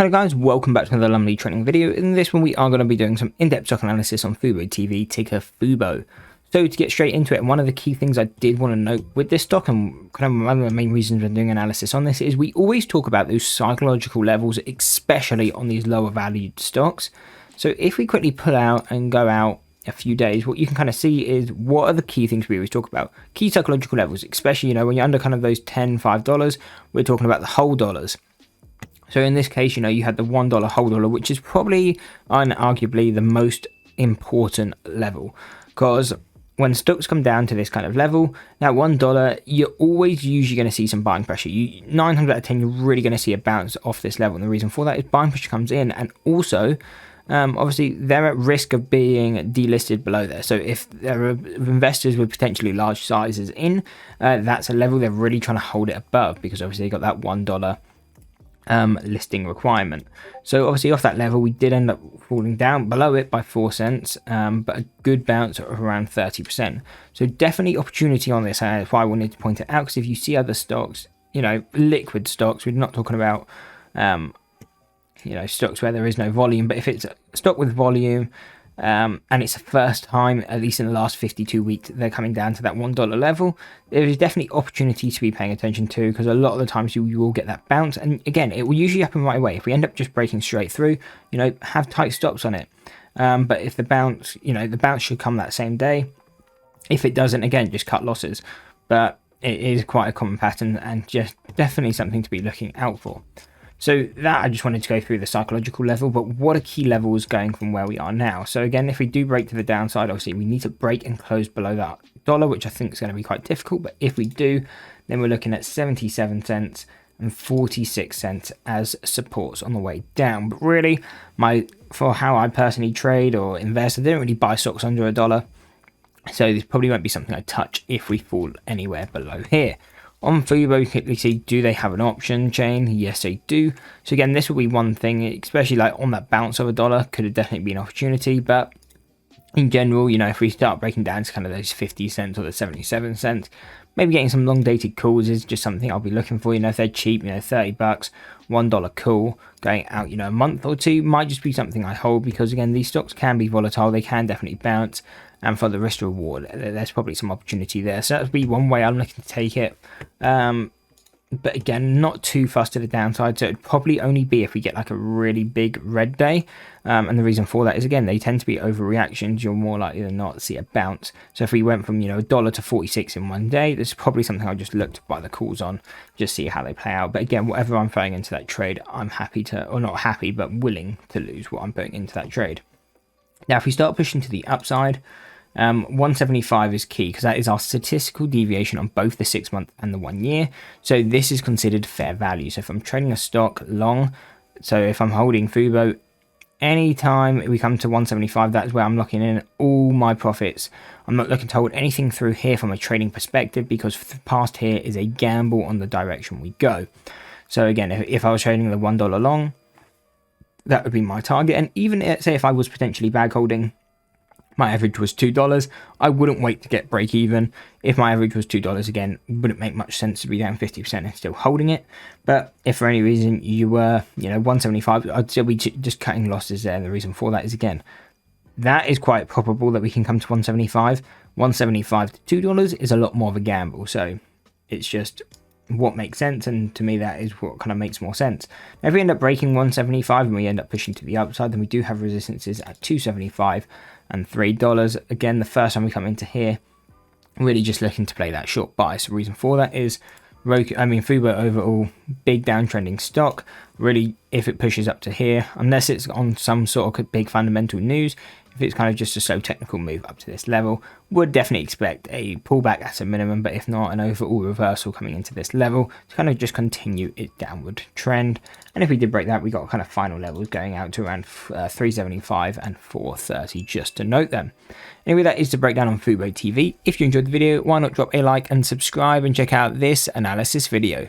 Hello guys, welcome back to another Lumley trading video. In this one we are going to be doing some in-depth stock analysis on FuboTV, ticker Fubo. So to get straight into it, one of the key things I did want to note with this stock, and kind of one of the main reasons we're doing analysis on this, is we always talk about those psychological levels, especially on these lower valued stocks. So if we quickly pull out and go out a few days, what you can kind of see is what are the key things we always talk about. Key psychological levels, especially, when you're under kind of those $10, $5, we're talking about the whole dollars. So in this case, you had the $1 whole dollar, which is probably arguably the most important level, because when stocks come down to this kind of level, now $1, you're always usually going to see some buying pressure. 900 out of 10, you're really going to see a bounce off this level. And the reason for that is buying pressure comes in, and also, obviously, they're at risk of being delisted below there. So if there are investors with potentially large sizes in, that's a level they're really trying to hold it above, because obviously they got that $1 listing requirement. So obviously off that level we did end up falling down below it by 4 cents, but a good bounce of around 30%. So definitely opportunity on this, and that's why I wanted to point it out, because if you see other stocks, liquid stocks, we're not talking about stocks where there is no volume, but if it's a stock with volume, and it's the first time, at least in the last 52 weeks, they're coming down to that $1 level, there is definitely opportunity to be paying attention to, because a lot of the times you will get that bounce. And again, it will usually happen right away. If we end up just breaking straight through, have tight stops on it. But if the bounce, the bounce should come that same day. If it doesn't, again, just cut losses. But it is quite a common pattern, and just definitely something to be looking out for. So that, I just wanted to go through the psychological level, but what are key levels going from where we are now? So again, if we do break to the downside, obviously we need to break and close below that dollar, which I think is going to be quite difficult. But if we do, then we're looking at 77 cents and 46 cents as supports on the way down. But really, for how I personally trade or invest, I didn't really buy stocks under $1. So this probably won't be something I touch if we fall anywhere below here. On Fubo, quickly see, do they have an option chain? Yes, they do. So again, this will be one thing, especially like on that bounce of $1, could have definitely been an opportunity. But in general, if we start breaking down to kind of those 50 cents or the 77 cents, maybe getting some long dated calls is just something I'll be looking for. If they're cheap, $30, $1 call going out, a month or two might just be something I hold, because again, these stocks can be volatile. They can definitely bounce. And for the risk reward, there's probably some opportunity there. So that would be one way I'm looking to take it. But again, not too fast to the downside. So it'd probably only be if we get like a really big red day. And the reason for that is, again, they tend to be overreactions. You're more likely than not to see a bounce. So if we went from, $1 to 46 in one day, this is probably something I'll just look to buy the calls on, just see how they play out. But again, whatever I'm throwing into that trade, I'm happy to, or not happy, but willing to lose what I'm putting into that trade. Now, if we start pushing to the upside, 175 is key, because that is our statistical deviation on both the 6 month and the 1 year. So this is considered fair value. So if I'm trading a stock long, so if I'm holding Fubo, anytime we come to 175, that's where I'm locking in all my profits. I'm not looking to hold anything through here from a trading perspective, because past here is a gamble on the direction we go. So again, if I was trading the $1 long, that would be my target. And even say if I was potentially bag holding, my average was $2, I wouldn't wait to get break even. If my average was $2, again, wouldn't make much sense to be down 50% and still holding it. But if for any reason you were, 175, I'd still be just cutting losses there. And the reason for that is, again, that is quite probable that we can come to 175. 175 to $2 is a lot more of a gamble. So it's just what makes sense, and to me that is what kind of makes more sense. Now, if we end up breaking 175 and we end up pushing to the upside, then we do have resistances at 275 and $3. Again, the first time we come into here, really just looking to play that short buy. So the reason for that is, Fubo overall, big downtrending stock. Really, if it pushes up to here, unless it's on some sort of big fundamental news, if it's kind of just a slow technical move up to this level, would definitely expect a pullback at a minimum, but if not, an overall reversal coming into this level to kind of just continue its downward trend. And if we did break that, we got kind of final levels going out to around 375 and 430, just to note them. Anyway, that is the breakdown on FuboTV. If you enjoyed the video, why not drop a like and subscribe, and check out this analysis video.